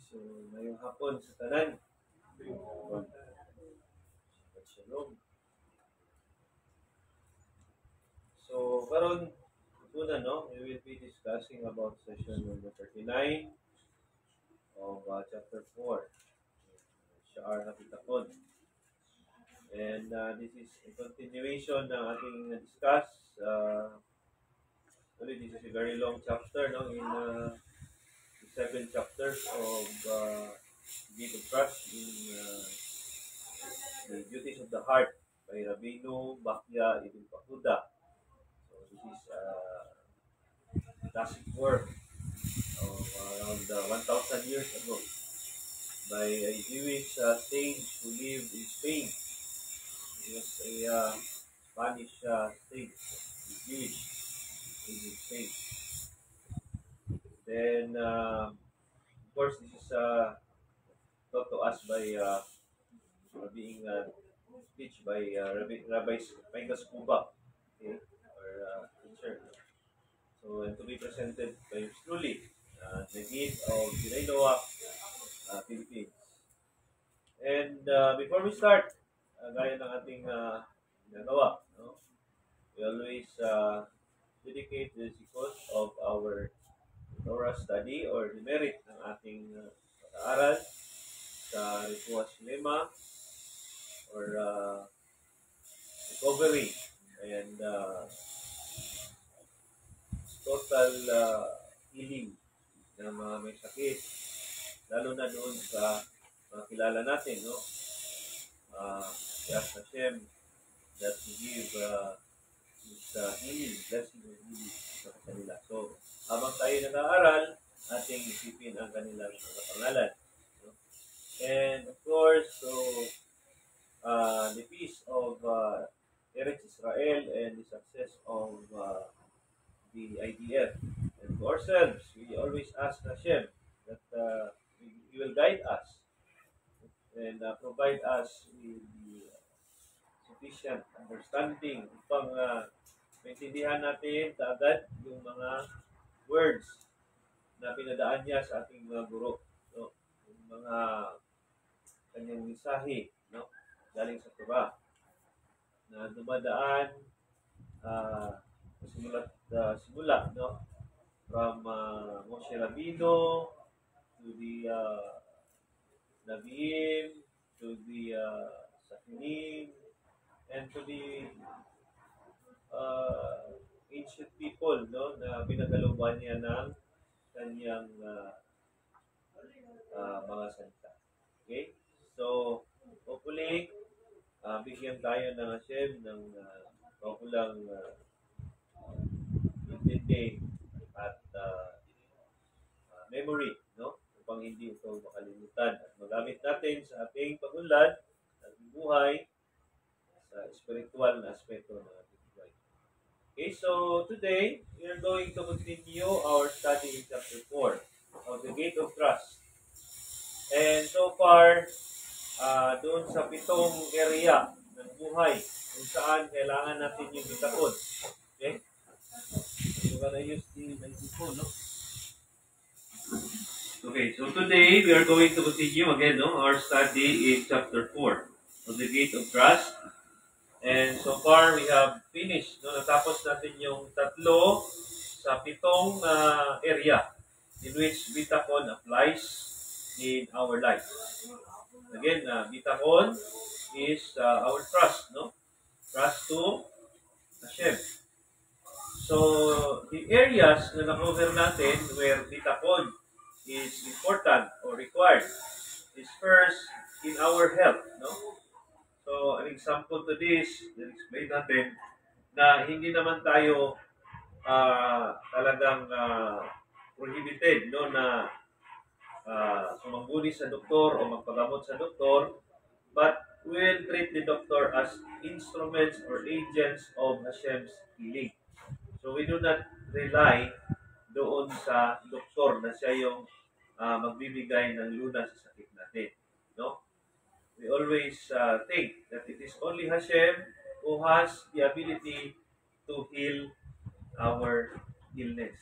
So, ngayong hapon sa tanan. Shalom. So, karon una, no, we will be discussing about session number 39 of chapter 4, Sha'ar Habitakon. And this is a continuation ng ating discuss. This is a very long chapter, no, in 7 chapters of Gate of Trust in the Duties of the Heart by Rabbeinu Bachya Ibn Pahuda. So this is classic work of around 1,000 years ago by a Jewish sage who lived in Spain. He was a Spanish sage, Jewish in Spain. Then, of course, this is taught to us by being speech by Rabbi Michael Scuba, okay, or teacher. So, and to be presented by yours truly, the gate of Ginailoa, Philippines. And before we start, gaya ng ating ginagawa, no? We always dedicate the sequence of our Torah study or the merit ng ating pag-aaral sa Rituas Lema or recovery and total healing ng mga may sakit, lalo na doon sa mga kilala natin, no? Yes, Hashem, that He give His healing, blessing and healing sa kanila. So, habang tayo nag-aaral, ating isipin ang kanilang mga pangalan. No? And of course, so, the peace of Eretz Israel and the success of the IDF. And to ourselves, we always ask Hashem that He will guide us and provide us with the sufficient understanding upang maintindihan natin kaagad yung mga words na pinadaan niya sa ating mga guro, no? Yung mga kanyang mensahe, no? Galing sa Torah na dumadaan simula, no? From Moshe Rabbeinu to the Nabiim, to the Sakinim, and to the ancient people, no, na pinagaluban niya ng kanyang mga salita. Okay? So, hopefully, bigyan tayo ng Hashem ng magulang intindi at memory, no? Upang hindi ito makalimutan at magamit natin sa ating pag-unlad at buhay sa spiritual na aspeto ng ating buhay. Okay, so today, we are going to continue our study in chapter 4 of the Gate of Trust. And so far, doon sa 7 area ng buhay kung saan kailangan natin yung bitakod. Okay? So, we're gonna use the microphone, no? Okay, so today we are going to continue again, no, our study in chapter 4 of the Gate of Trust. And so far we have finished, no, natapos natin yung 3 sa 7 area in which bitakon applies in our life. Again, bitakon is our trust, no? Trust to Hashem. So, the areas na na-cover natin where bitakon is important or required is first in our health, no? So, an example to this, explain natin na hindi naman tayo talagang prohibited, no, na sumangguni sa doktor o magpagamot sa doktor, but we will treat the doctor as instruments or agents of Hashem's healing. So, we do not rely doon sa doktor na siya yung magbibigay ng lunas sa sakit natin, no? We always think that it is only Hashem who has the ability to heal our illness.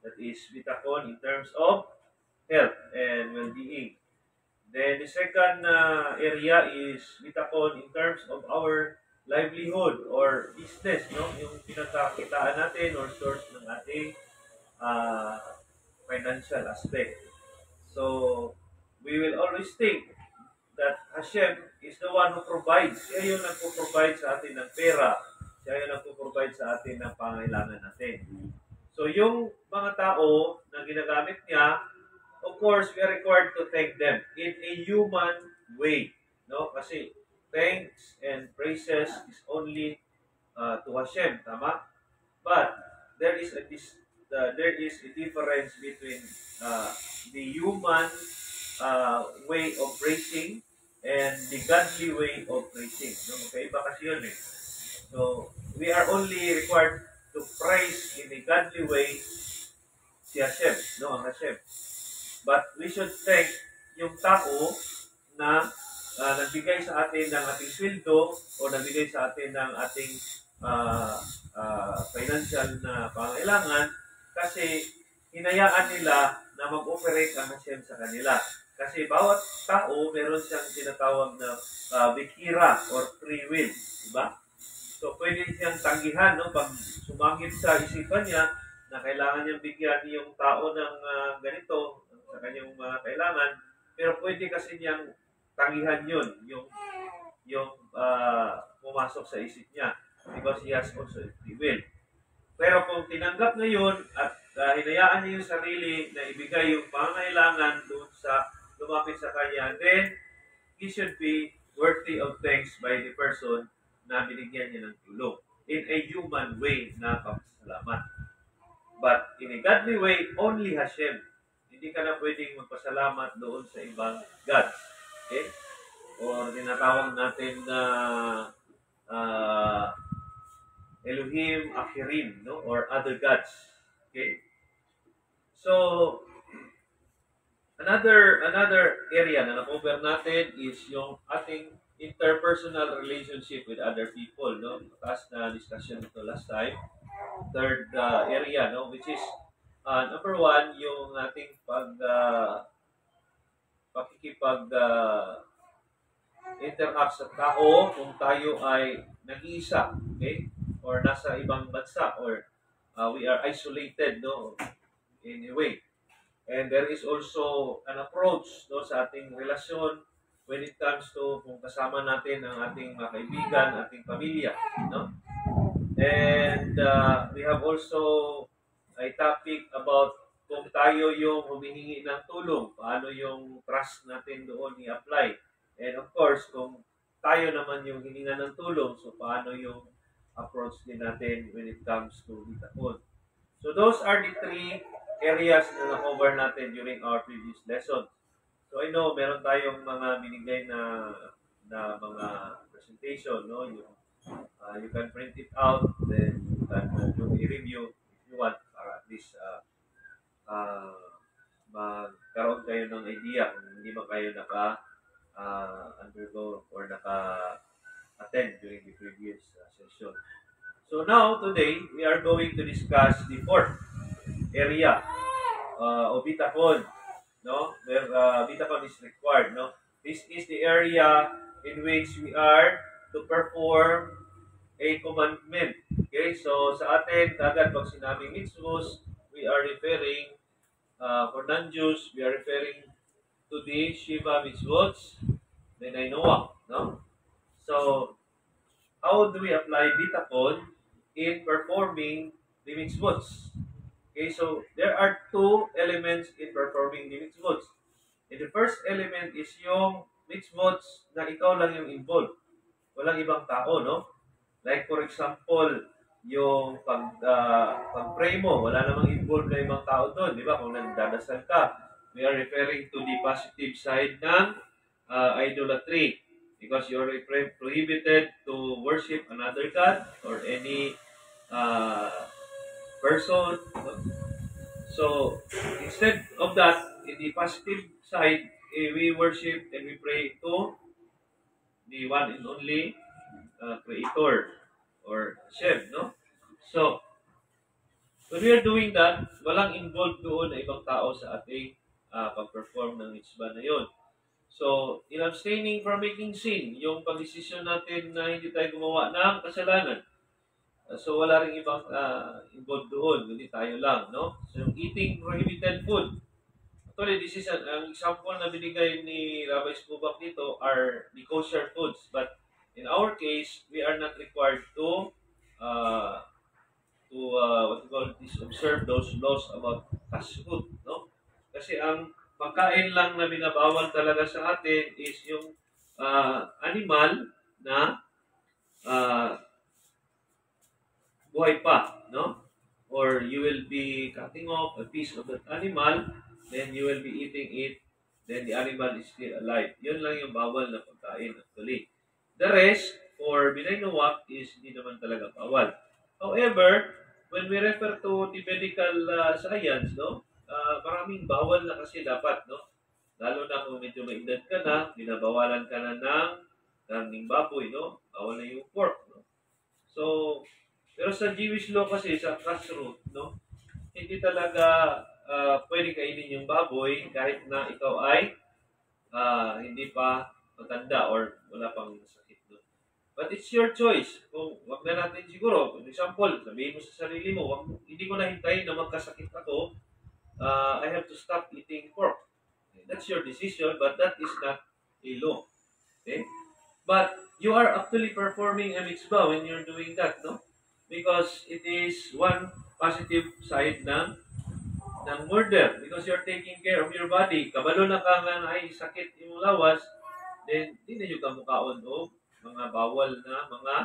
That is bitakon in terms of health and well-being. Then the second area is bitakon in terms of our livelihood or business, no? Yung pinagkakitaan natin or source ng ating uh, financial aspect. So, we will always think that Hashem is the one who provides. Siya yung nagpo-provide sa atin ng pera. Siya yung nagpo-provide sa atin ng pangailangan natin. So, yung mga tao na ginagamit niya, of course, we are required to thank them in a human way. No? Kasi thanks and praises is only to Hashem, tama? But there is a difference between uh, the human way of praising and the godly way of praising. No? Magkaiba kasi yun eh. So, we are only required to praise in a godly way si Hashem, no? Ang Hashem. But we should thank yung tao na nagbigay sa atin ng ating sweldo o nagbigay sa atin ng ating financial na pangailangan kasi hinayaan nila na mag-operate ang Hashem sa kanila. Kasi bawat tao meron siyang tinatawag na bikira or free will. Diba? So pwede siyang tanggihan, no? Pag sumangit sa isipan niya na kailangan niyang bigyan yung tao ng ganito sa kanyang mga kailangan, pero pwede kasi niyang tanggihan yun, yung pumasok sa isip niya because he has also a free will. Pero kung tinanggap na yun at hinayaan niya yung sarili na ibigay yung pangailangan doon sa lumapit sa kanya, then he should be worthy of thanks by the person na binigyan niya ng tulong in a human way na papasalamat. But in a godly way, only Hashem. Hindi ka na pwedeng magpasalamat doon sa ibang gods. Okay? Or tinatawag natin na Elohim, Achirim, no? Or other gods. Okay? So, another area na na-cover natin is yung ating interpersonal relationship with other people, no? Taas na discussion ito last time. Third area, no? Which is number one, yung ating pakikipag interact sa tao kung tayo ay nag-iisa, okay? Or nasa ibang bansa or we are isolated, no? In a way. And there is also an approach, no, sa ating relasyon when it comes to kung kasama natin ang ating mga kaibigan, ating pamilya, no? And we have also a topic about kung tayo yung humihingi ng tulong, paano yung trust natin doon i-apply. And of course, kung tayo naman yung hininga ng tulong, so paano yung approach din natin when it comes to bitakon. So those are the three areas na na-cover natin during our previous lesson. So I know meron tayong mga binigay na mga presentation, no? You can print it out, then you can do a review if you want para at least magkaroon kayo ng idea kung hindi man kayo undergo or attend during the previous session. So now, today, we are going to discuss the fourth area of bitakon, no? Where bitakon is required, no? This is the area in which we are to perform a commandment. Okay, so sa atin, kagad pag sinabing mitzvos, we are referring, for non-Jews, we are referring to the Shiva mitzvot, the Nainoa, no? So, how do we apply bitakon in performing the mitzvot? Okay, so there are two elements in performing the mitzvot. And the first element is yung mitzvot na ikaw lang yung involved. Walang ibang tao, no? Like for example, yung pag-pray mo, wala namang involved na ibang tao doon, di ba? Kung nagdadasal ka, we are referring to the positive side ng idolatry because you are prohibited to worship another god or any person. So, instead of that, in the positive side, we worship and we pray to the one and only Creator or Hashem, no? So, when we are doing that, walang involved doon na ibang tao sa ating pag-perform ng mitzvah na yon. So, in abstaining from making sin, yung pag-desisyon natin na hindi tayo gumawa ng kasalanan. So, wala rin ibang involved doon, hindi tayo lang, no? So, yung eating prohibited food. Actually, this is ang example na binigay ni Rabbi Skubak dito are the kosher foods. But in our case, we are not required uh, what you call this, observe those laws about kashrut, no? Kasi ang pagkain lang na binabawal talaga sa atin is yung animal na uh, buhay pa, no? Or you will be cutting off a piece of that animal, then you will be eating it, then the animal is still alive. Yun lang yung bawal na pagkain actually. The rest, for Binay Nawak, is hindi naman talaga bawal. However, when we refer to the medical science, no, maraming bawal na kasi dapat, no? Lalo na kung medyo may edad ka na, binabawalan ka na ng karning baboy, no? Bawal na yung pork, no? So, pero sa Jewish law kasi, sa kashrut, no, hindi talaga pwede kainin yung baboy kahit na ikaw ay hindi pa matanda or wala pang sakit doon. But it's your choice. Kung wag na natin siguro, for example, sabihin mo sa sarili mo, hindi ko na hintayin na magkasakit ako, I have to stop eating pork. That's your decision, but that is not a law. Okay? But you are actually performing a mitzvah when you're doing that, no? Because it is one positive side ng murder. Because you're taking care of your body. Kabalo na ka nga ay sakit imong lawas, then di na yung kamukaon o mga bawal na mga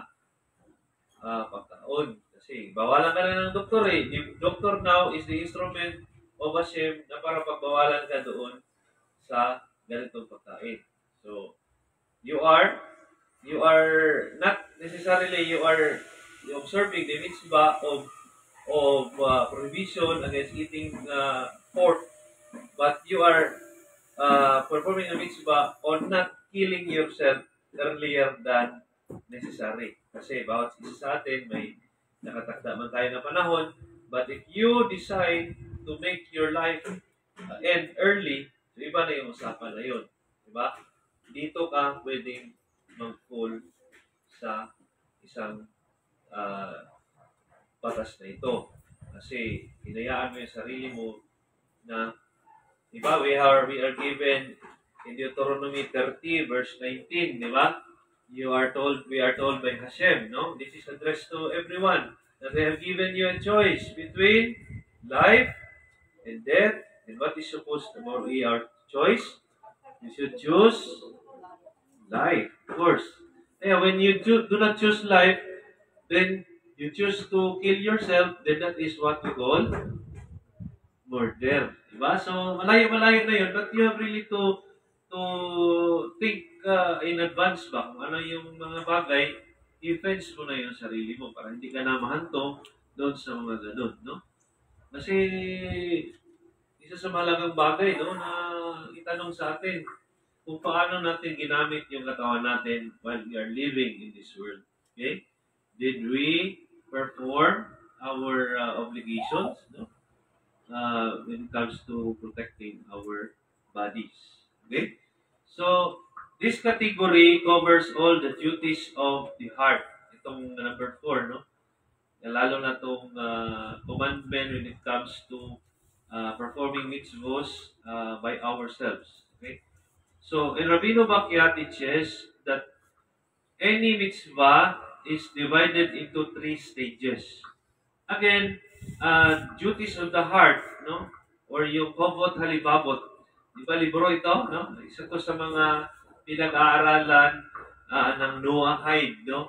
pagkaon. Kasi bawalan ka na ng doktor eh. The doctor now is the instrument of Hashem na para pagbawalan ka doon sa ganitong pagkain. So, you are not necessarily you observing the mitzvah of prohibition against eating pork, but you are performing a mitzvah on not killing yourself earlier than necessary. Kasi bawat isa sa atin may nakatakda man tayo na panahon, but if you decide to make your life end early, so iba na yung usapan na yun. Diba? Dito ka pwedeng mag-fall sa isang batas na ito. Kasi hinayaan mo yung sarili mo na, diba, we are given in Deuteronomy 30 verse 19, diba? We are told by Hashem, no? This is addressed to everyone, that they have given you a choice between life and death. And what is supposed to be our choice? You should choose life, of course. Yeah, when you do not choose life, then you choose to kill yourself, then that is what we call murder. Diba? So, malayo-malayo na yun, but you have really to think in advance ba kung ano yung mga bagay, defense mo na yung sarili mo para hindi ka na mahanto doon sa mga ganun, no? Kasi, isa sa mahalagang bagay, no, na itanong sa atin, kung paano natin ginamit yung katawan natin while we are living in this world. Okay? Did we perform our obligations, no? When it comes to protecting our bodies. Okay? So, this category covers all the duties of the heart. Itong number 4, no? Lalo na itong commandment when it comes to performing mitzvahs by ourselves. Okay? So, in Rabino Bakyat, it says that any mitzvah is divided into 3 stages. Again, duties of the heart, no? Or yung Kovot Halibabot. Di ba libro ito, no? Isa to sa mga pinag-aaralan ng Noahide, no?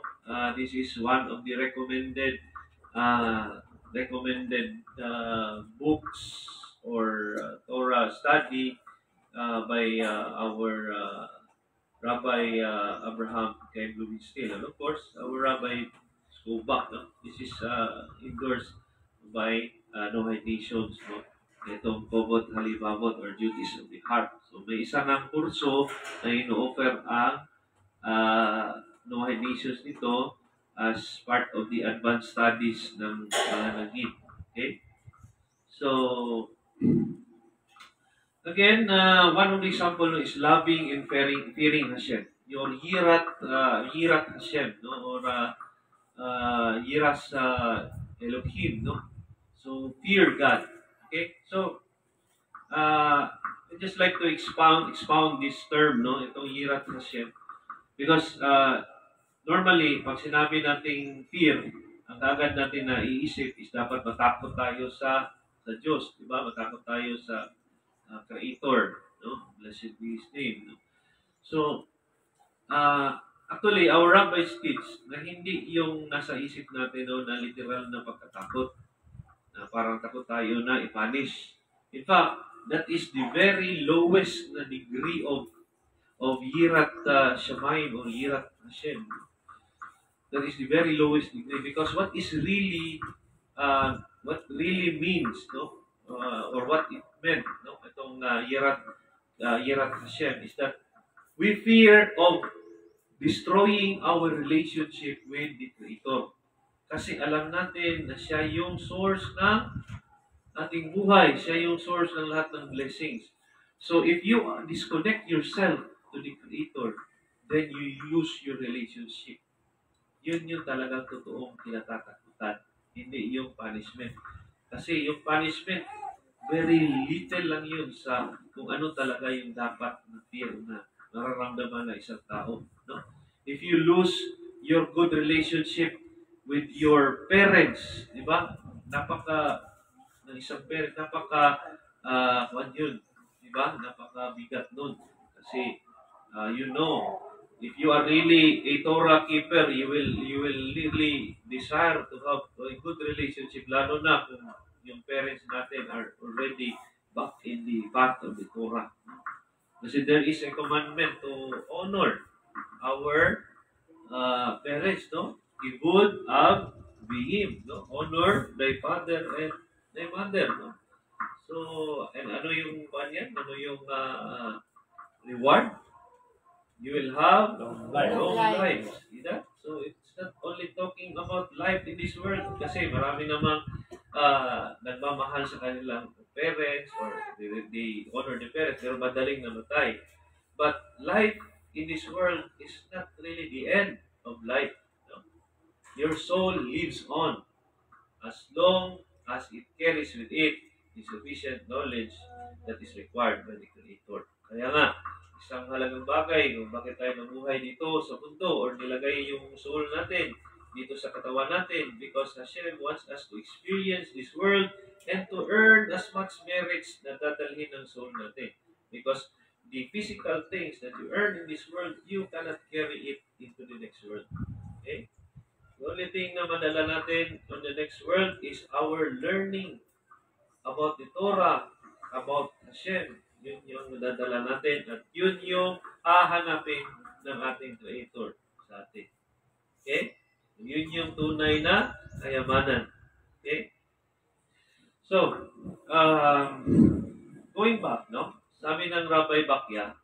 This is one of the recommended books or Torah study by our Rabbi Abraham K. Blumenstiel, and of course our Rabbi Skubak. No? This is endorsed by Noahide Nations, no? Itong Kovot Halibabot or Duties of the Heart. So may isa ng kurso na ino-offer ang Noahide Nations nito as part of the advanced studies ng mga naging. Okay? So, Again, one of the example is loving and fearing Hashem. Your yirat Hashem, no, or yiras Elohim, no. So fear God. Okay, so I just like to expound this term, no, itong yirat Hashem, because normally pag sinabi nating fear, ang agad natin na iisip is dapat matakot tayo sa Diyos, di ba? Matakot tayo sa Creator, no? Blessed be His name, no? So, actually, our rabbis teach na hindi yung nasa isip natin no, na literal na pagkatakot, na parang takot tayo na ipanish. In fact, that is the very lowest na degree of yirat shamayim or yirat Hashem. That is the very lowest degree because what really means, no, or what it meant, no, itong yirat Hashem is that we fear of destroying our relationship with the Creator. Kasi alam natin na siya yung source ng ating buhay. Siya yung source ng lahat ng blessings. So if you disconnect yourself to the Creator, then you lose your relationship. Yun yung talagang totoong kinatatakutan. Hindi yung punishment. Kasi yung punishment, very little lang yun sa kung ano talaga yung dapat na fear na nararamdaman ng isang tao. No? If you lose your good relationship with your parents, di ba? Ng isang parent, kuwan yun, di ba? Napaka-bigat nun. Kasi, if you are really a Torah keeper, you will really desire to have a good relationship, lalo na kung yung parents natin are already back in the path of the Torah. Kasi there is a commandment to honor our parents, no? Ibud ab bihim, no? Honor thy father and thy mother, no? So, and ano yung banyan? Ano yung reward? You will have long life. See that? So, it's not only talking about life in this world kasi marami namang nagmamahal sa kanilang parents or they honor the parents pero madaling namatay. But life in this world is not really the end of life. No? Your soul lives on as long as it carries with it the sufficient knowledge that is required by the Creator. Kaya nga, isang halagang bagay kung bakit tayo namuhay dito sa mundo or nilagay yung soul natin dito sa katawan natin because Hashem wants us to experience this world and to earn as much merits na dadalhin ng soul natin. Because the physical things that you earn in this world, you cannot carry it into the next world. Okay? The only thing na madala natin on the next world is our learning about the Torah, about Hashem. Yun yung nadadala natin at yun yung hahanapin ng ating Creator sa atin. Okay? Yun yung tunay na kayamanan. Okay? So, going back, no? Sabi ng Rabbi Bakya,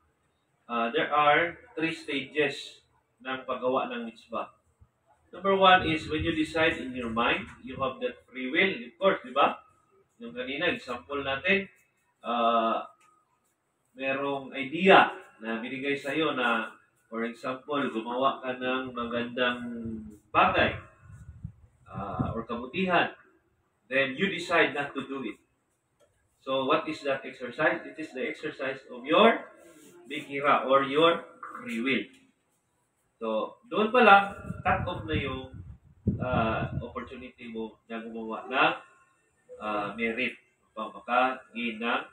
there are 3 stages ng paggawa ng mitzvah. Number 1 is when you decide in your mind, you have that free will. Of course, di ba? Yung kanina, example natin, merong idea na binigay sa'yo na, for example, gumawa ka ng magandang bagay or kabutihan. Then you decide not to do it. So what is that exercise? It is the exercise of your bikira or your free will. So, doon pa lang, cut off na yung opportunity mo na gumawa ng merit upang maka-gain ng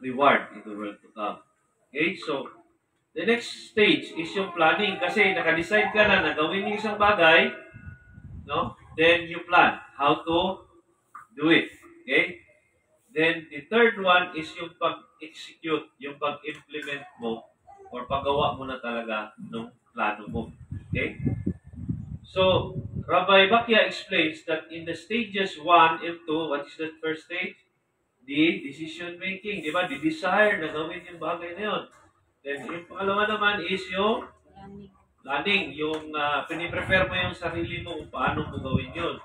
reward in the world to come. Okay, so the next stage is yung planning kasi naka-decide ka na gawin yung isang bagay, no? Then you plan how to do it. Okay? Then the third one is yung pag-execute, yung pag-implement mo or paggawa mo na talaga ng plano mo. Okay? So, Rabbi Bakya explains that in the stages 1 and 2, what is the first stage? The decision making, di ba? The desire na gawin yung bagay na yun. Then, yung pangalawa naman is yung planning, yung piniprepare mo yung sarili mo kung paano mo gawin yun.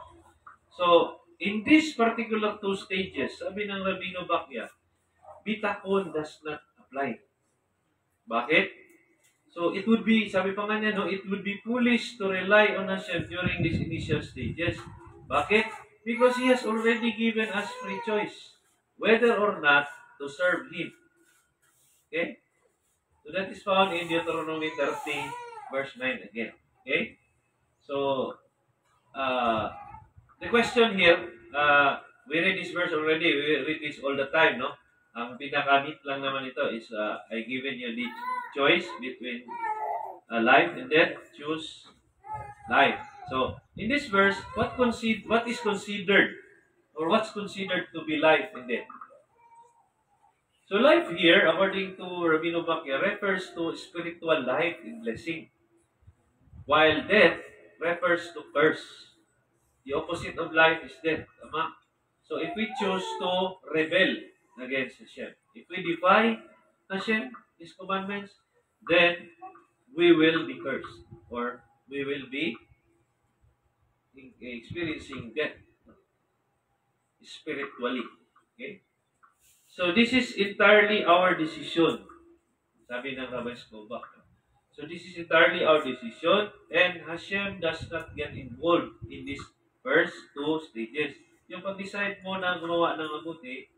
So, in this particular 2 stages, sabi ng Rabino Bakya, bitakon does not apply. Bakit? So it would be, sabi pa nga niya, no, it would be foolish to rely on Hashem during these initial stages. Bakit? Because He has already given us free choice, whether or not to serve Him. Okay? So that is found in Deuteronomy 30, verse 9 again. Okay? So, the question here, we read this verse already, we read this all the time, no? Ang pinakamit lang naman ito is, I given you the choice between life and death, choose life. So, in this verse, what is considered, or what's considered to be life and death? So, life here, according to Rabino Bakya, refers to spiritual life and blessing, while death refers to curse. The opposite of life is death. Tama? So, if we choose to rebel against Hashem, if we defy Hashem, His commandments, then we will be cursed, or we will be experiencing death spiritually. Okay? So, this is entirely our decision. Sabi ng Rabbi Skobach. So, this is entirely our decision, and Hashem does not get involved in this first two stages. Yung pag-decide mo na gumawa ng mabuti,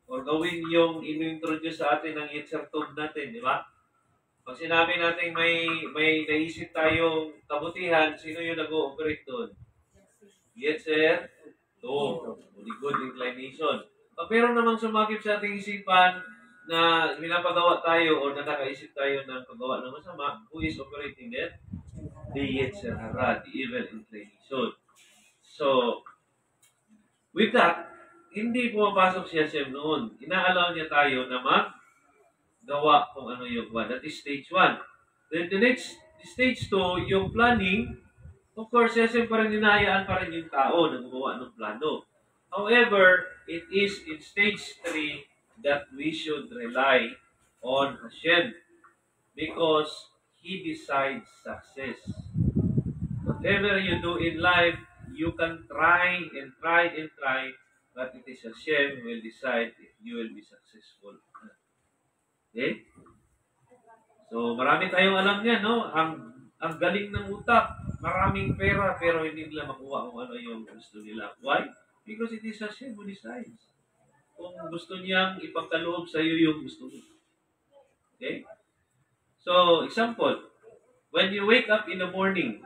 or gawin yung in-introduce sa atin ng Yetzer Tov natin, di ba? Pag sinabi natin may naisip tayong kabutihan, sino yung nag-ooperate doon? Yetzer Tov, the good inclination. Pag meron namang sumakip sa ating isipan na pinapagawa tayo o nakakaisip tayo ng paggawa ng masama, who is operating that? The Yetzer Hara, the evil inclination. So, with that, hindi pumapasok si Hashem noon. Inaalaw niya tayo na maggawa kung ano yung one. That is stage 1. Then the next, stage 2, yung planning, of course, si Hashem pa rin hinahayaan pa rin yung tao na gumawa ng plano. However, it is in stage 3 that we should rely on Hashem because He decides success. Whatever you do in life, you can try and try and try, but it is Hashem who will decide if you will be successful. Okay? So, marami tayong alam niya, no? Ang galing ng utak. Maraming pera, pero hindi nila makuha kung ano yung gusto nila. Why? Because it is Hashem who decides. Kung gusto niyang ipagkaloob sa iyo yung gusto mo. Okay? So, example, when you wake up in the morning,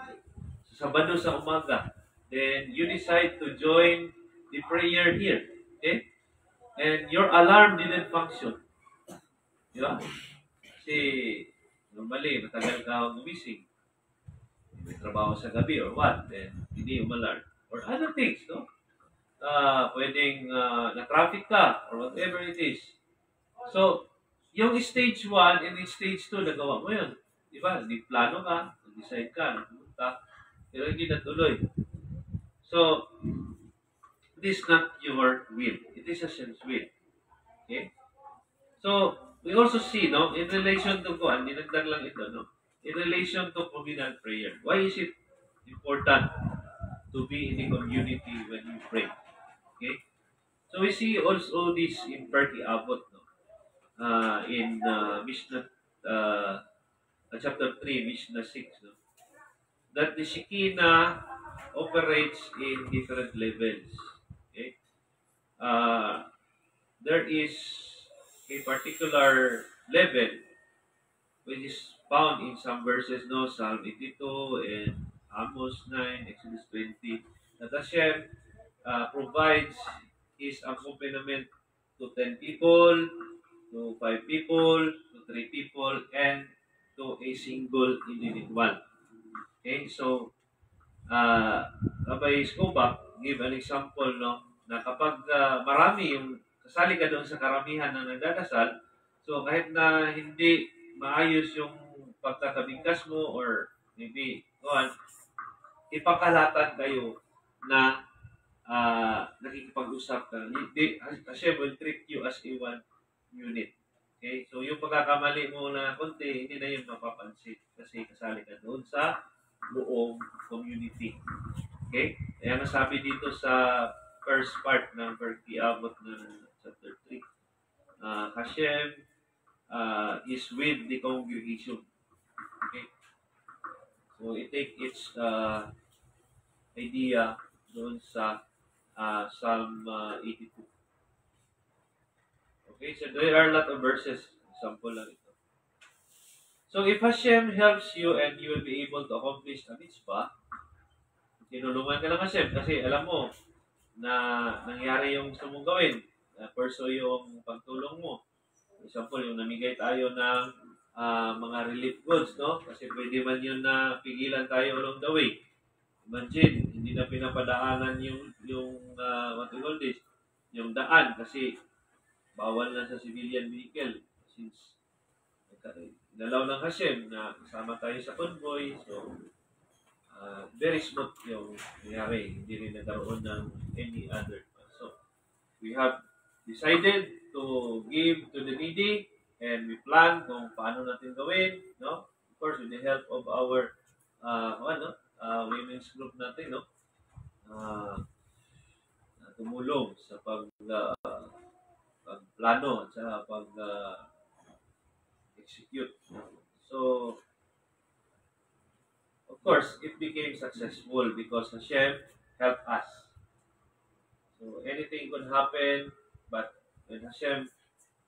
sa Sabado sa umaga, then you decide to join the prayer here. Okay? And your alarm didn't function. Di ba? Kasi, normally, matagal ka gumising. May trabaho sa gabi or what, then hindi umalarm. Or other things, no? Pwedeng na-traffic ka or whatever it is. So, yung stage 1 and stage 2, nagawa mo yun. Di ba? Di plano ka, decide ka, napunta, pero hindi natuloy. So, it is not your will. It is Hashem's will. Okay? So, we also see, no, in relation to dinagdag lang ito, no? In relation to communal prayer. Why is it important to be in the community when you pray? Okay? So we see also this in Perky Avot, no? In Mishnah chapter 3, Mishnah 6, no? That the Shekinah operates in different levels. Okay? There is a particular level which is found in some verses, no? Psalm 82 and Amos 9, Exodus 20, that Hashem provides His accompaniment to 10 people, to 5 people, to 3 people, and to a single individual. Okay, so Rabbi Skobach give an example, no, na kapag marami yung kasali ka doon sa karamihan na nagdadasal, so kahit na hindi maayos yung pagkakabigkas mo or maybe ipakalatan kayo na nakikipag-usap ka. Hashem will treat you as a one unit. Okay? So, yung pagkakamali mo na konti, hindi na yun mapapansin kasi kasali ka doon sa buong community. Okay? Kaya nasabi dito sa first part ng Perky Avot ng chapter 3. Hashem is with the congregation. Okay? So, it take its idea doon sa Psalm 82. Okay, so there are a lot of verses. Example lang ito. So, if Hashem helps you and you will be able to accomplish a mitzvah, tinulungan ka ng Hashem kasi alam mo na nangyari yung gusto mong gawin. Pursue yung pagtulong mo. For example, yung namigay tayo ng mga relief goods, no? Kasi pwede man yun na pigilan tayo along the way. Imagine, hindi na pinapadaanan yung what do you call this? Yung daan kasi bawal na sa civilian vehicle since nalaw ng Hashem na kasama tayo sa convoy. So, very smooth yung nangyari. Hindi rin nagkaroon ng any other. So, we have decided to give to the needy and we plan kung paano natin gawin, no? Of course, with the help of our women's group natin, no? Tumulong sa pagplano at sa execute. So, of course, it became successful because Hashem helped us. So, anything could happen, but when Hashem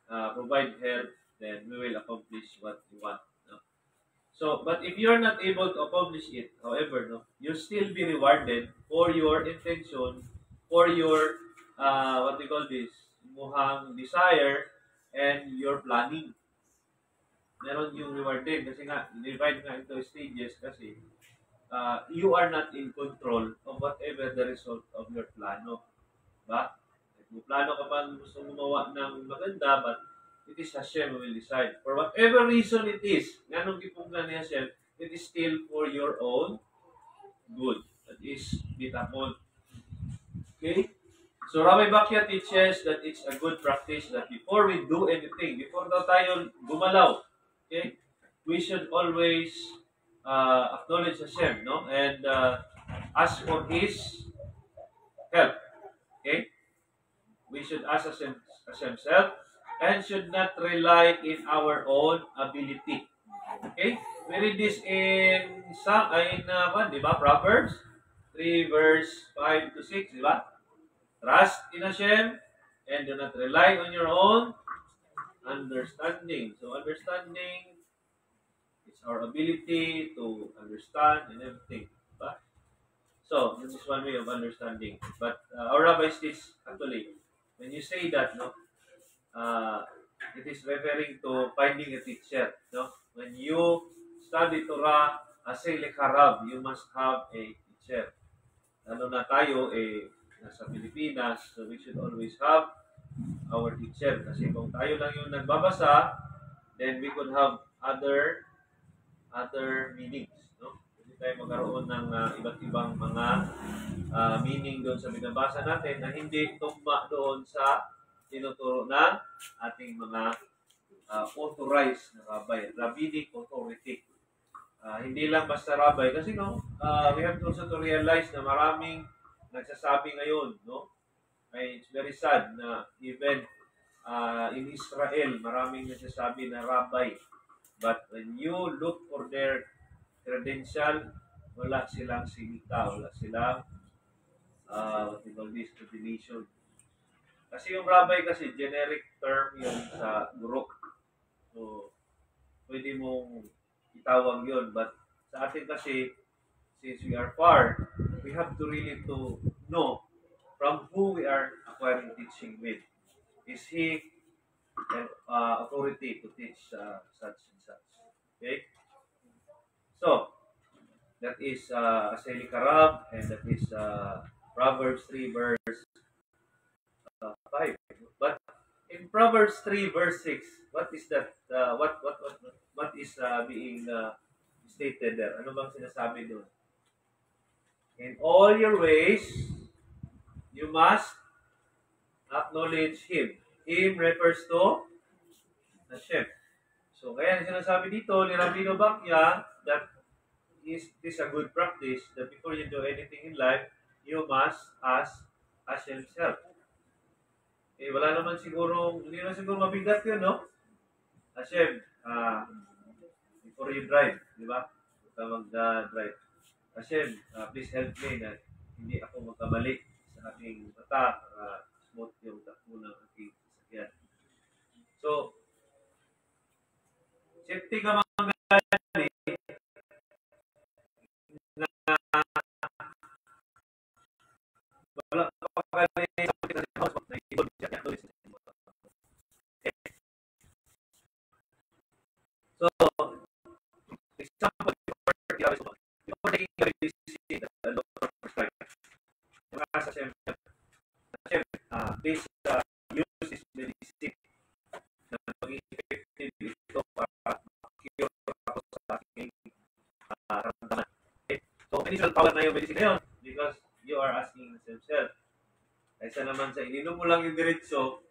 provide help, then we will accomplish what we want. No? So, but if you are not able to accomplish it, however, no, you'll still be rewarded for your intention, for your, what we call this, muhang desire, and your planning. Meron yung reward din kasi nga, divide nga into stages kasi you are not in control of whatever the result of your plano. Ba? Kung plano ka pa gusto gumawa ng maganda, but it is Hashem who will decide. For whatever reason it is, ganong gipunggan ni Hashem, it is still for your own good. That is bitapon. Okay? So, Rabbi Bakya teaches that it's a good practice that before we do anything, before daw tayo gumalaw, okay, we should always acknowledge Hashem, no? And ask for His help. Okay? We should ask Hashem's help and should not rely in our own ability. Okay? We read this in di ba? Proverbs 3 verse 5 to 6, di ba? Trust in Hashem and do not rely on your own understanding. So understanding is our ability to understand and everything. Diba? So this is one way of understanding. But our rabbis teach actually, when you say that, no, it is referring to finding a teacher. No? When you study Torah as a lekharab, you must have a teacher. Lalo na tayo, nasa Pilipinas, so we should always have our teacher. Kasi kung tayo lang yung nagbabasa, then we could have other meanings. No? Hindi tayo magkaroon ng iba't ibang mga meaning doon sa binabasa natin na hindi tugma doon sa tinuturo ng ating mga authorized na rabbi, rabbinic authority. Hindi lang basta rabbi kasi we have also to realize na maraming nagsasabi ngayon, no? It's very sad na even in Israel, maraming nagsasabi na rabbi. But when you look for their credential, wala silang sinita, wala silang what we call this, ordination. Kasi yung rabbi kasi generic term yun sa guro. So, pwede mong itawag yun. But sa atin kasi, since we are far, we have to really to know from who we are acquiring teaching with. Is he an authority to teach such and such? Okay? So, that is Aseli Karab, and that is Proverbs 3 verse 5. But in Proverbs 3 verse 6, what is that? What is being stated there? Ano bang sinasabi doon? In all your ways, you must acknowledge Him. Him refers to Hashem. So, kaya sinasabi dito ni Rabino Bakya that it is a good practice that before you do anything in life, you must ask Hashem's help. Eh, wala naman siguro, hindi naman siguro mabigat yun, no? Hashem, before you drive, di ba? Huwag ka mag-drive. Hashem, please help me na hindi ako magkamali sa aking mata para smooth yung takbo ng aking sasakyan. So, safety ka mga gali na wala pa gali sa house na i-involve siya. So, example, before taking your medicine, the doctor prescribed. Yung asa siya, please use this medicine na maging effective ito para cure ako sa aking karamdaman. Okay? So, medicinal power na yung medicine na yun because you are asking yourself. Kaysa naman sa ininom mo lang yung diretso,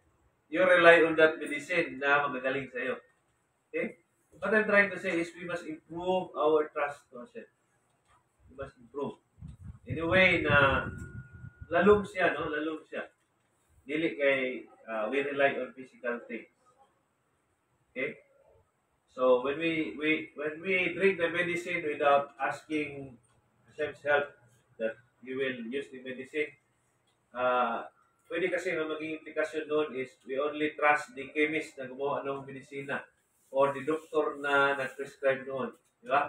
you rely on that medicine na magagaling sa iyo. Okay? What I'm trying to say is we must improve our trust to ourselves. We must improve. In a way na lalong siya, no? Lalong siya. Dili kay we rely on physical things. Okay? So when we drink the medicine without asking Hashem's help that we will use the medicine, pwede kasi na maging implikasyon doon is we only trust the chemist na gumawa ng medisina or the doctor na nag-prescribe noon. Di ba?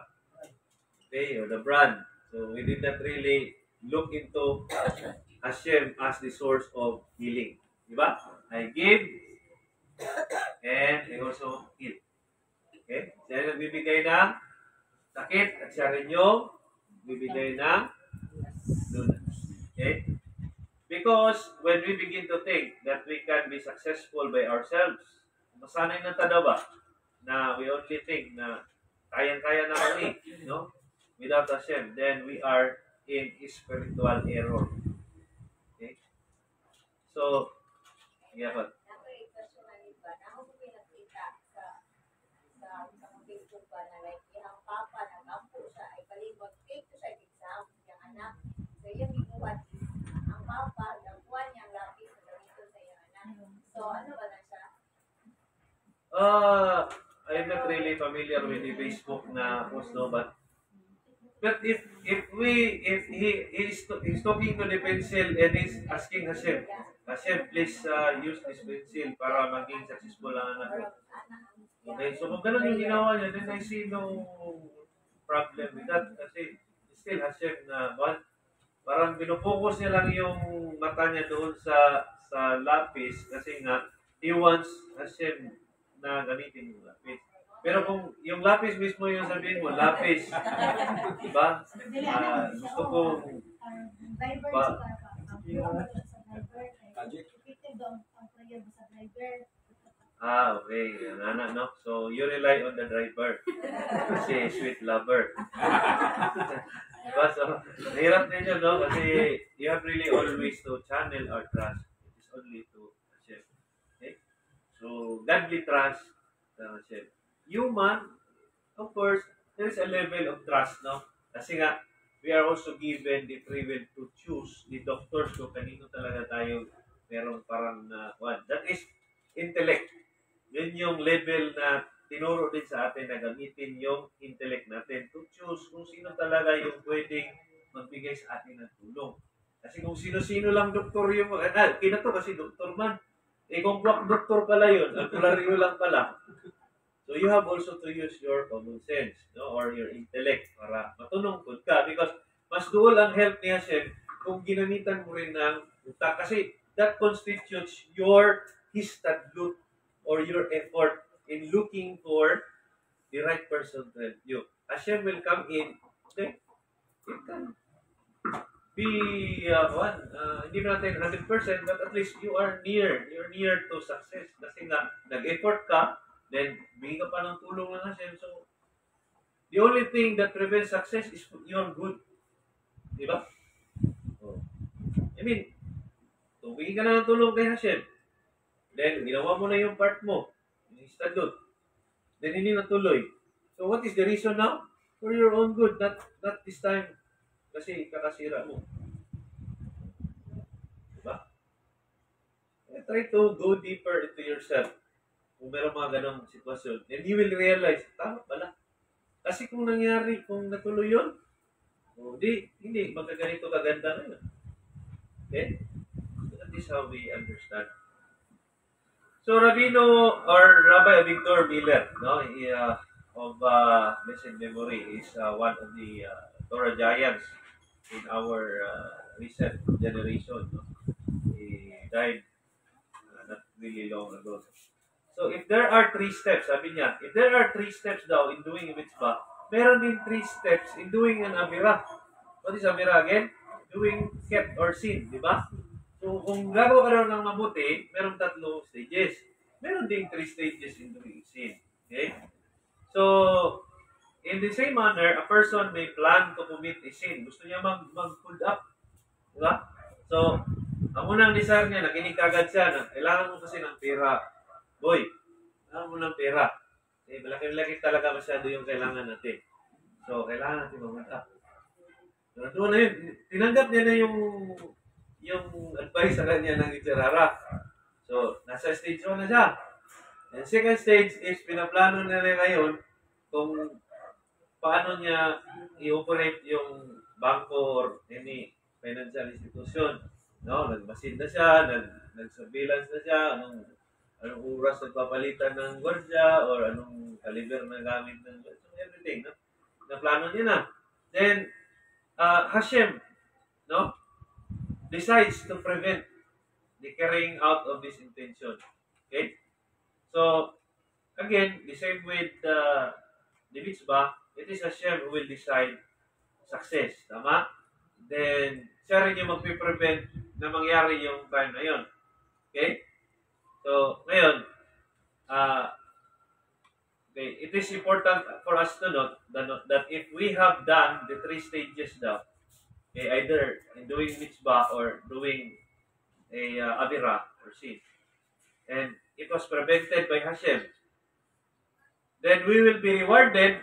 Okay, or the brand. So we did not really look into Hashem as the source of healing. Di ba? I give and I also heal. Okay? Siya nagbibigay ng sakit at siya rin yung bibigay ng lunas. Okay? Because when we begin to think that we can be successful by ourselves, masanay na tada ba na we only think na kayang-kaya na kami, no? Without Hashem, then we are in spiritual error. Okay? So, yeah, but I'm not really familiar with the Facebook na post, no, but if he's talking to the pencil and he's asking Hashem, please use this pencil para maging successful ang anak ko. Okay, so kung ganun yung ginawa niya, then I see no problem with that kasi still Hashem na parang pinupokus niya lang yung mata niya doon sa lapis kasi nga he wants Hashem na gamitin yung lapis. Pero kung yung lapis mismo yung sabihin mo, lapis, diba? Gusto ko okay. Nana, no? So, you rely on the driver. Kasi sweet lover. Diba? So, hirap din yun, no? Kasi you have really always to channel our trust. It is only to Hashem. Okay? So, godly trust to Hashem. Human, of course, there is a level of trust, no? Kasi nga, we are also given the free will to choose the doctors kung kanino talaga tayo merong parang one. That is intellect. Yun yung level na tinuro din sa atin na gamitin yung intellect natin to choose kung sino talaga yung pwedeng magbigay sa atin ng tulong. Kasi kung sino-sino lang doktor yung, kinato kasi doktor man. Eh kung doktor pala yun, albularyo lang pala. So you have also to use your common sense, no, or your intellect para matunongkod ka because mas duol ang help ni Hashem kung ginamitan mo rin ng utak kasi that constitutes your histadlut or your effort in looking for the right person to help you. Hashem will come in, okay? It can be hindi natin 100% but at least you're near to success kasi nga nag-effort ka. Then, bigyan ka pa ng tulong ng Hashem. So, the only thing that prevents success is your good. Di ba? Oh. I mean, bigyan ka na ng tulong kay Hashem. Then, ginawa mo na yung part mo. Yung istadot. Then, hindi natuloy. So, what is the reason now? For your own good. Not this time. Kasi kakasira mo. Di ba? try to go deeper into yourself. Kung meron mga ganong sitwasyon, then you will realize, tama pala. Kasi kung nangyari, kung natuloy yun, hindi magkaganito kaganda ngayon. Okay? So that is how we understand. So Rabino or Rabbi Victor Miller, no, of blessed memory, is one of the Torah giants in our recent generation. No? He died not really long ago. So if there are 3 steps, sabi niya, if there are 3 steps daw in doing a mitzvah, meron din 3 steps in doing an avira. What is avira again? Doing kept or sin, di ba? So kung gagawa ka raw ng mabuti, meron 3 stages. Meron din 3 stages in doing sin. Okay? So, in the same manner, a person may plan to commit a sin. Gusto niya mag-pull up. Di ba? So, ang unang desire niya, nakinig agad siya na kailangan mo kasi ng pera. Boy, kailangan mo ng pera. Eh, malaki-laki talaga masyado yung kailangan natin. So, kailangan natin mag-pull up. So, doon na yun. Tinanggap niya na yung advice sa kanya ng Itzerara. So, nasa stage 1 na siya. And second stage is pinaplano na rin ngayon kung paano niya i-operate yung bangko or any financial institution. No, nagmasid na siya, nag-surveillance na siya, anong oras nagpapalitan ng gordya or anong caliber na gamit ng gordya. So, everything, no? Naplano niya na. Then, Hashem, no, decides to prevent the carrying out of this intention. Okay? So, again, the same with the mitzvah, it is Hashem who will decide success. Tama? Then, siya rin yung magpiprevent na mangyari yung time na yun. Okay? So, ngayon, okay, it is important for us to note that if we have done the 3 stages now, okay, either in doing mitzvah or doing a avira or sin, and it was prevented by Hashem, then we will be rewarded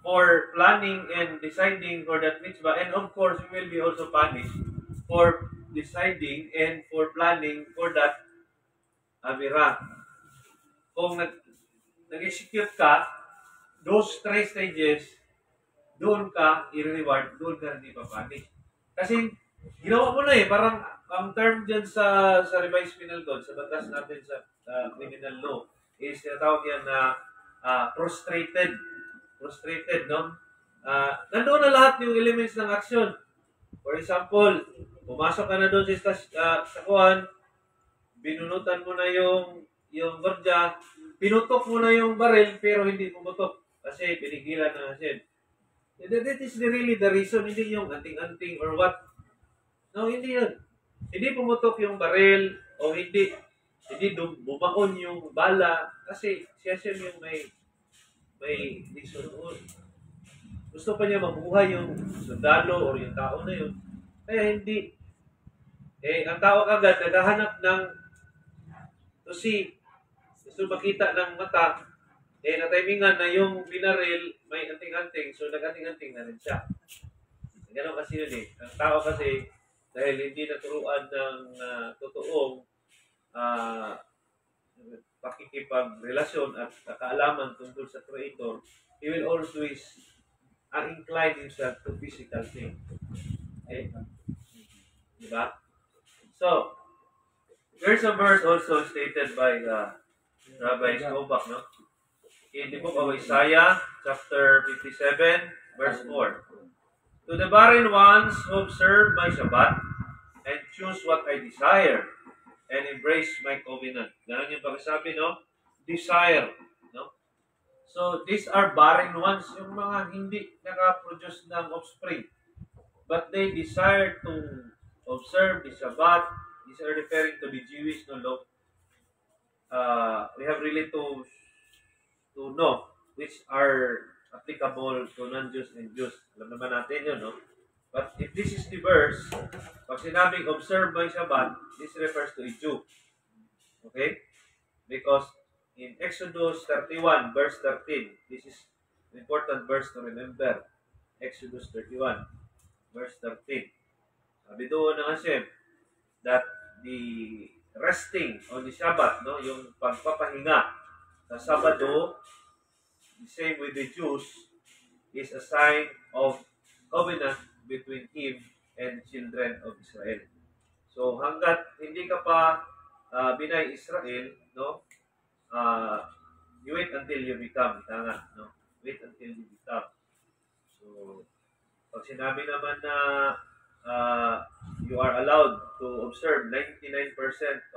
for planning and deciding for that mitzvah, and of course, we will be also punished for deciding and for planning for that avira. Kung nag-execute ka, those 3 stages, doon ka i-reward, doon ka hindi pa-punish. Kasi, ginawa mo na parang ang term dyan sa revised penal code, sa batas natin sa criminal law, is tinatawag yan na prostrated. Prostrated, no? Nandoon na lahat yung elements ng action. For example, pumasok ka na doon sa kuhan, binunutan mo na yung gordya, pinutok mo na yung baril, pero hindi pumutok. Kasi pinigilan na Hashem. That is really the reason, hindi yung anting-anting or what. No, hindi yun. Hindi pumutok yung baril o hindi bumaon yung bala kasi si Hashem yung may reason. Gusto pa niya mabuhay yung sundalo o yung tao na yun. Kaya hindi. Ang tao agad naghahanap ng gusto makita ng mata, natimingan na yung binaril may anting-anting, so nag-anting-anting na rin siya. Ganun kasi yun Ang tao kasi, dahil hindi naturuan ng totoong pakikipagrelasyon at kaalaman tungkol sa Creator, he will always incline himself to physical things. Okay? Diba? So, there's a verse also stated by Rabbi Skobach, no? In the book of Isaiah, chapter 57, verse 4. To the barren ones who observe my Shabbat and choose what I desire and embrace my covenant. Ganun yung pagkasabi, no? Desire, no? So, these are barren ones, yung mga hindi nakaproduce ng offspring. But they desire to observe the Shabbat. These are referring to the Jewish law. We have really to know which are applicable to non-Jews and Jews. Alam naman natin yun, no? But if this is the verse, pag sinabing observe my Shabbat, this refers to a Jew. Okay? Because in Exodus 31, verse 13, this is an important verse to remember. Exodus 31, verse 13. Sabi doon ng Hashem that the resting on the Sabbath, no? Yung pagpapahinga sa Sabado, the same with the Jews, is a sign of covenant between him and children of Israel. So hanggat hindi ka pa binay Israel, no? Uh, you wait until you become, tanga, no? Wait until you become. So pag sinabi naman na you are allowed to observe 99%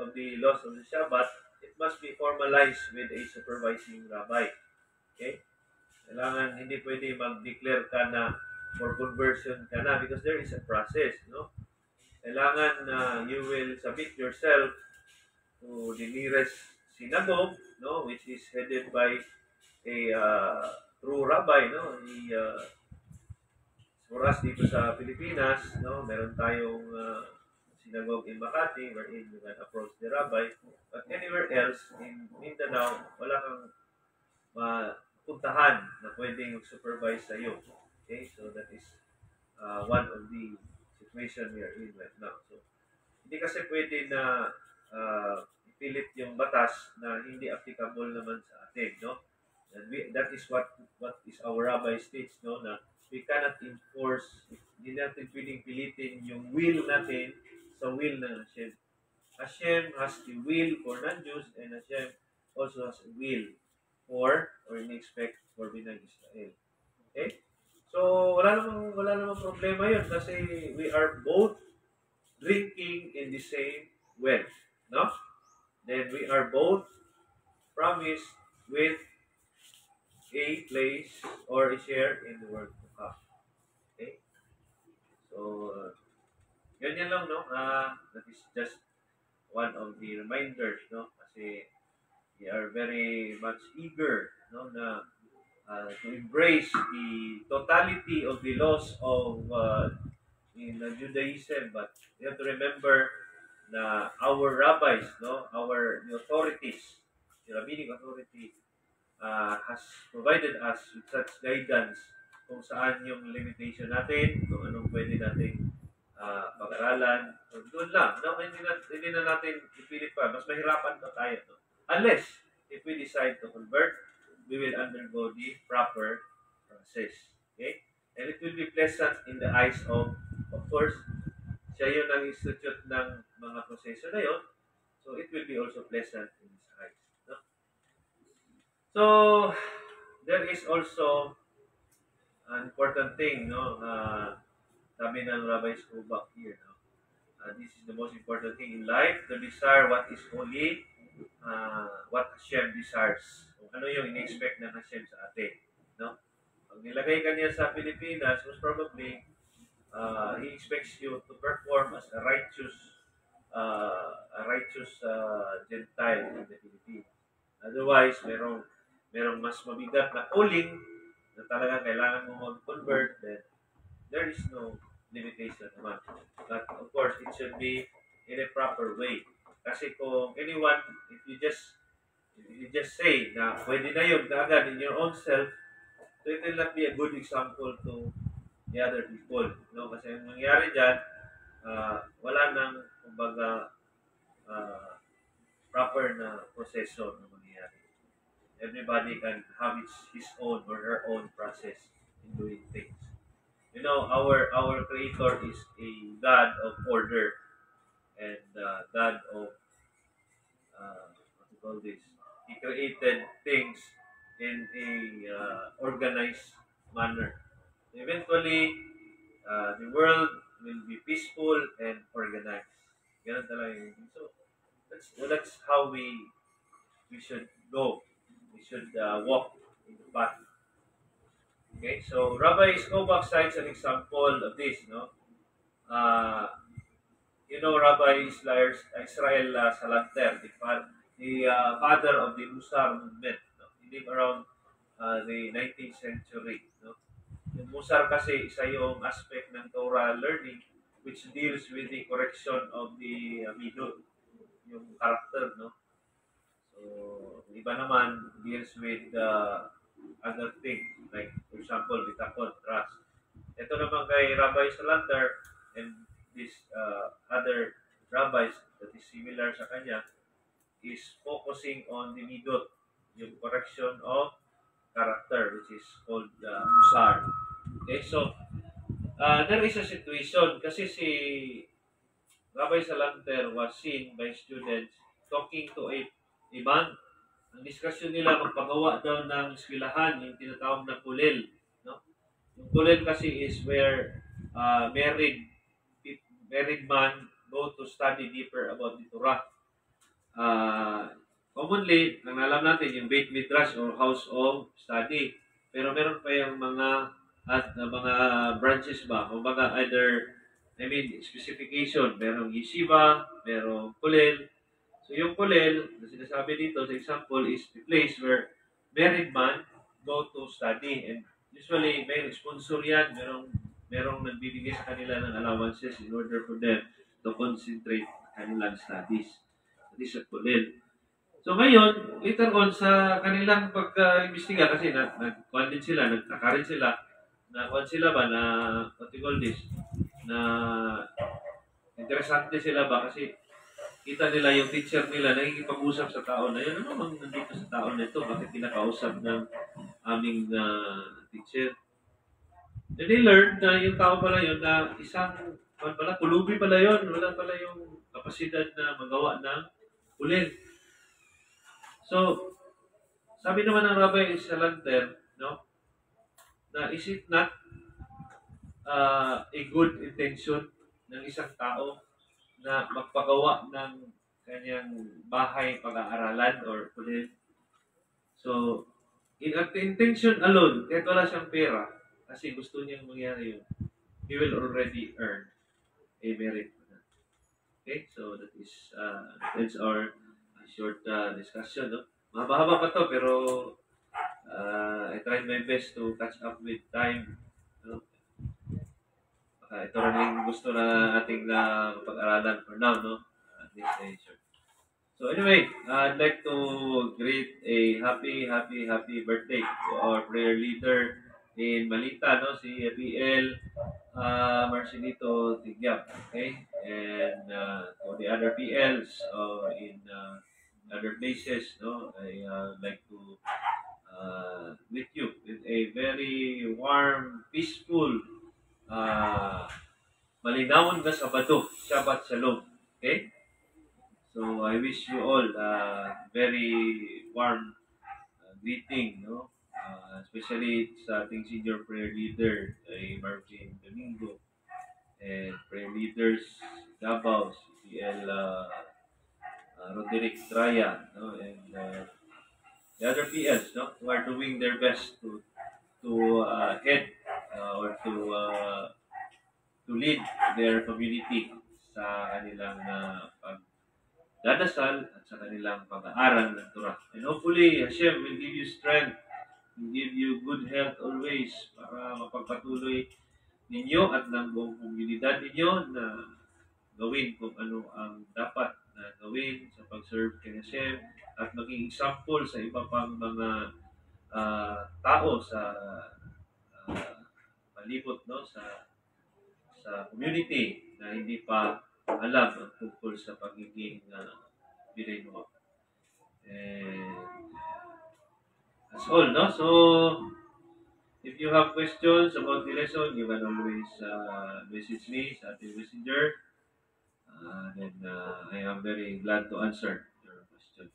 of the laws of the Sabbath, it must be formalized with a supervising rabbi. Okay? Kailangan hindi pwede mag-declare ka na for conversion ka na because there is a process, no? Kailangan na you will submit yourself to the nearest synagogue, no, which is headed by a true rabbi, no? For us dito sa Pilipinas, no, meron tayong synagogue in Makati wherein you can approach the rabbi. But anywhere else in Mindanao, wala kang mapuntahan na pwedeng supervise sa iyo. Okay, so that is one of the situation we are in right now. So, hindi kasi pwede na ipilit yung batas na hindi applicable naman sa atin, no? And that is what is our rabbi states, no, na we cannot enforce, hindi natin pwedeng pilitin yung will natin sa will ng Hashem. Hashem has the will for non-Jews and Hashem also has a will for or in-expect for binang Israel. Okay? So, wala namang problema yun kasi we are both drinking in the same well. No? Then we are both promised with a place or a share in the world to come. Okay? So, ganyan lang, no? That is just one of the reminders, no? Kasi we are very much eager, no, na to embrace the totality of the laws of in Judaism, but we have to remember na our rabbis, no, the authorities, the rabbinic authority has provided us with such guidance kung saan yung limitation natin, kung anong pwede nating pag-aralan. So, doon lang. No? Hindi na natin ipilit pa. Mas mahirapan pa tayo. No? Unless, if we decide to convert, we will undergo the proper process. Okay? And it will be pleasant in the eyes of course, siya yun ang institute ng mga proseso na yun. So, it will be also pleasant in his eyes. No? So, there is also an important thing, no? Sabi ng Rabbi Skubak here, no? This is the most important thing in life, to desire what is holy, what Hashem desires. Kung ano yung in-expect ng Hashem sa atin. No? Pag nilagay ka niya sa Pilipinas, most probably, He expects you to perform as a righteous Gentile in the Philippines. Otherwise, merong mas mabigat na calling na talaga kailangan mo mag-convert, then there is no limitation naman. But of course, it should be in a proper way. Kasi kung anyone, if you just say na pwede na yun kaagad in your own self, so it will not be a good example to the other people. No? Kasi ang nangyari dyan, wala nang, kumbaga, proper na proseso na mangyayari. Everybody can have his own or her own process in doing things. You know, our Creator is a God of order and God of what you call this? He created things in a organized manner. Eventually, the world will be peaceful and organized. Ganun talaga yun. So that's how we should go. We should walk in the path. Okay, so Rabbi Skobach cites an example of this, no? You know Rabbi Israel Salanter, the father of the Musar movement. No? He lived around the 19th century. No? Yung Musar kasi isa yung aspect ng Torah learning which deals with the correction of the midot, yung character, no? So, iba naman deals with other things, like, for example, bitakon, trust. Ito naman kay Rabbi Salander and these other rabbis, that is similar sa kanya, is focusing on the midot, yung correction of character, which is called musar. Okay, so there is a situation kasi si Rabbi Salanter was seen by students talking to a man. Ang discussion nila, magpagawa daw ng eskwelahan, yung tinatawag na kulel. No? Yung kulel kasi is where married man go to study deeper about the Torah. Commonly, ang alam natin, yung Beit Midrash or House of Study. Pero meron pa yung mga branches ba, o mga specification. Merong yeshiva, merong kulel. So yung kulel, na sinasabi dito sa example, is the place where married man go to study. And usually, may sponsor yan. Merong nagbibigay sa kanila ng allowances in order for them to concentrate kanilang studies. This is kulel. So ngayon, later on sa kanilang pag-imbestiga, kasi nagkuhan din sila, nagtaka rin sila, nakuhan sila ba na, what you call this, na interesante sila ba kasi kita nila yung teacher nila nakikipag-usap sa tao na yun. Ano bang nandito sa tao na ito? Bakit kinakausap ng aming teacher? And they learned na yung tao pala yun na kulubi pala yun. Wala pala yung kapasidad na magawa ng kulel. So, sabi naman ng Rabbi Salanter, no, na is it not a good intention ng isang tao na magpagawa ng kanyang bahay pag-aaralan or kulel? So, at the intention alone, kahit wala siyang pera, kasi gusto niyang mangyari yun, he will already earn a merit. Okay, so that's our short discussion. No? Mahaba-haba pa to, pero I tried my best to catch up with time. No? Ito rin yung gusto na ating pag-aralan for now, no? At this stage. So anyway, I'd like to greet a happy birthday to our prayer leader in Malita, no? Si PL Marcelito Tigyap, okay? And to the other PLs in other places, no? I like to greet you with a very warm, peaceful, malinawon na Sabado, Shabbat Shalom, okay? So I wish you all very warm greeting, no? Especially sa ating senior prayer leader, Marvin Domingo, and prayer leaders Davao, si PL Roderick Traya, no? And the other PLs, no, who are doing their best to head or to lead their community sa kanilang pagdadasal at sa kanilang pag-aaral ng Torah. And hopefully, Hashem will give you strength, will give you good health always para mapagpatuloy ninyo at ng buong komunidad ninyo na gawin kung ano ang dapat na gawin sa pag-serve kay Hashem at maging example sa iba pang mga tao sa palibot, no, sa community na hindi pa alam ang tungkol sa pagiging Pilipino. And that's all, no? So, if you have questions about the lesson, you can always message me sa ating messenger. Then I am very glad to answer your questions.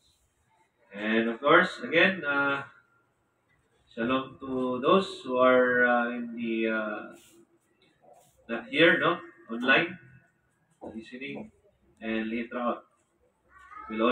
And of course, again, shalom to those who are in the not here, no, online, listening, and later on. We'll